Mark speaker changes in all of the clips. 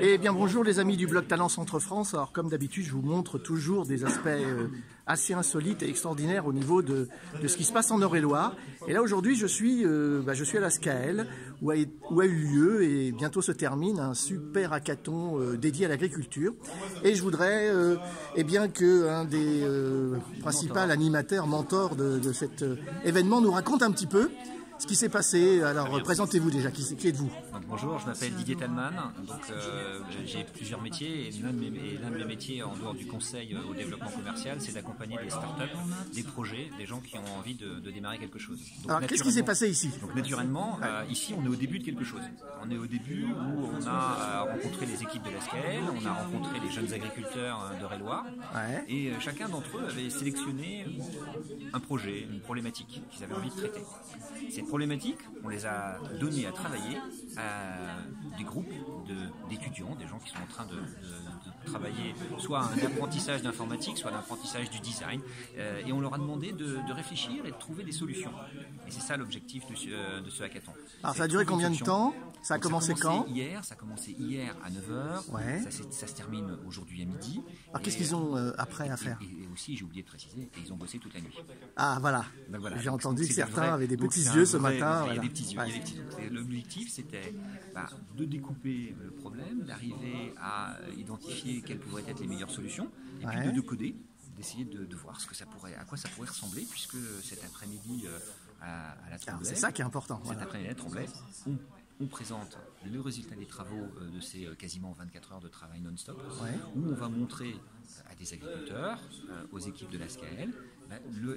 Speaker 1: Eh bien bonjour les amis du blog Talent Centre France. Alors comme d'habitude je vous montre toujours des aspects assez insolites et extraordinaires au niveau de ce qui se passe en Eure-et-Loir. Et là aujourd'hui je suis à la SCAEL où a eu lieu et bientôt se termine un super hackathon dédié à l'agriculture. Et je voudrais eh bien que un des principaux animateurs, mentors de cet événement nous raconte un petit peu ce qui s'est passé. Alors présentez-vous déjà, qui êtes-vous?
Speaker 2: Bonjour, je m'appelle Didier Talman, j'ai plusieurs métiers et l'un de mes métiers en dehors du conseil au développement commercial, c'est d'accompagner des startups, des projets, des gens qui ont envie de démarrer quelque chose. Donc,
Speaker 1: alors qu'est-ce qui s'est passé ici?
Speaker 2: Donc naturellement, ici on est au début de quelque chose. On est au début où on a rencontré les équipes de la SCAEL, on a rencontré les jeunes agriculteurs d'Eure-et-Loir, et chacun d'entre eux avait sélectionné un projet, une problématique qu'ils avaient envie de traiter. Cette problématique, on les a données à travailler à des groupes d'étudiants, des gens qui sont en train de travailler soit un apprentissage d'informatique, soit l'apprentissage du design, et on leur a demandé de réfléchir et de trouver des solutions. Et c'est ça l'objectif de ce hackathon.
Speaker 1: Alors ça a duré combien de temps? Ça a commencé quand?
Speaker 2: Ça a commencé hier à 9h,
Speaker 1: ouais.
Speaker 2: Ça se termine aujourd'hui à midi.
Speaker 1: Alors qu'est-ce qu'ils ont après à faire?
Speaker 2: Et aussi, j'ai oublié de préciser, ils ont bossé toute la nuit.
Speaker 1: Ah voilà, j'ai entendu que certains avaient des petits yeux ce matin.
Speaker 2: Il y a des petits yeux. L'objectif c'était de découper le problème, d'arriver à identifier quelles pourraient être les meilleures solutions, et puis de coder, d'essayer de voir à quoi ça pourrait ressembler, puisque cet après-midi à la Tremblay,
Speaker 1: c'est ça qui est important.
Speaker 2: Cet après-midi à la Tremblay, on présente le résultat des travaux de ces quasiment 24 heures de travail non-stop, où on va montrer à des agriculteurs, aux équipes de la SCAEL,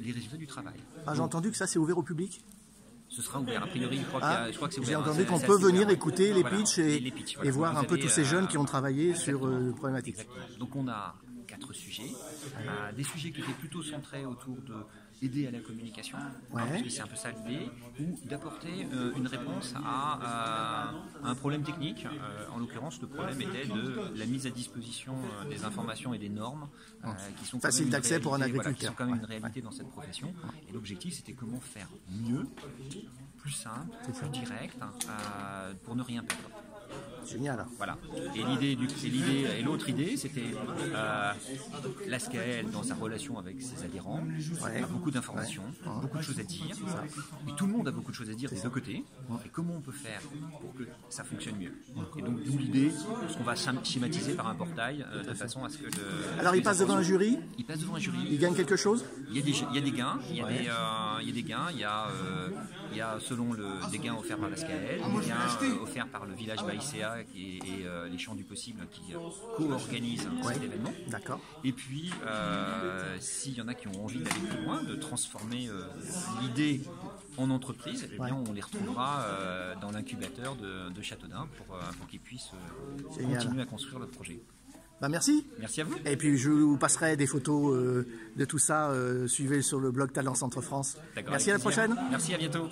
Speaker 2: les résultats du travail.
Speaker 1: J'ai entendu que ça c'est ouvert au public?
Speaker 2: Ce sera ouvert, a priori, je crois que c'est ouvert.
Speaker 1: J'ai entendu qu'on peut venir écouter les pitchs et voir un peu tous ces jeunes qui ont travaillé sur le problématique.
Speaker 2: Exactement. Donc on a 4 sujets, des sujets qui étaient plutôt centrés autour d'aider à la communication, parce que c'est un peu ça l'idée, ou d'apporter une réponse à un problème technique. En l'occurrence, le problème était de la mise à disposition des informations et des normes qui sont
Speaker 1: facile d'accès pour un agriculteur.
Speaker 2: Qui sont quand même une réalité dans cette profession. Et l'objectif, c'était comment faire mieux, plus simple, plus direct, pour ne rien perdre.
Speaker 1: Génial.
Speaker 2: Voilà. Et l'autre idée, c'était la SCAEL dans sa relation avec ses adhérents, a beaucoup d'informations, beaucoup de choses à dire, et tout le monde a beaucoup de choses à dire des deux côtés. Et comment on peut faire pour que ça fonctionne mieux? Et donc d'où l'idée, ce qu'on va schématiser par un portail de façon à ce que
Speaker 1: Alors il passe devant un jury?
Speaker 2: Il passe devant un jury.
Speaker 1: Il gagne quelque chose?
Speaker 2: Il y a des gains, il y a selon des gains offerts par la SCAEL, des gains offerts par le village Baïséa et les Champs du Possible qui co-organisent cet événement.
Speaker 1: D'accord.
Speaker 2: Et puis, s'il y en a qui ont envie d'aller plus loin, de transformer l'idée en entreprise, eh bien, on les retrouvera dans l'incubateur de Châteaudun pour qu'ils puissent continuer à construire leur projet.
Speaker 1: Merci.
Speaker 2: Merci à vous.
Speaker 1: Et puis je vous passerai des photos de tout ça. Suivez sur le blog Talent Centre France.
Speaker 2: D'accord,
Speaker 1: merci, à la prochaine.
Speaker 2: Merci, à bientôt.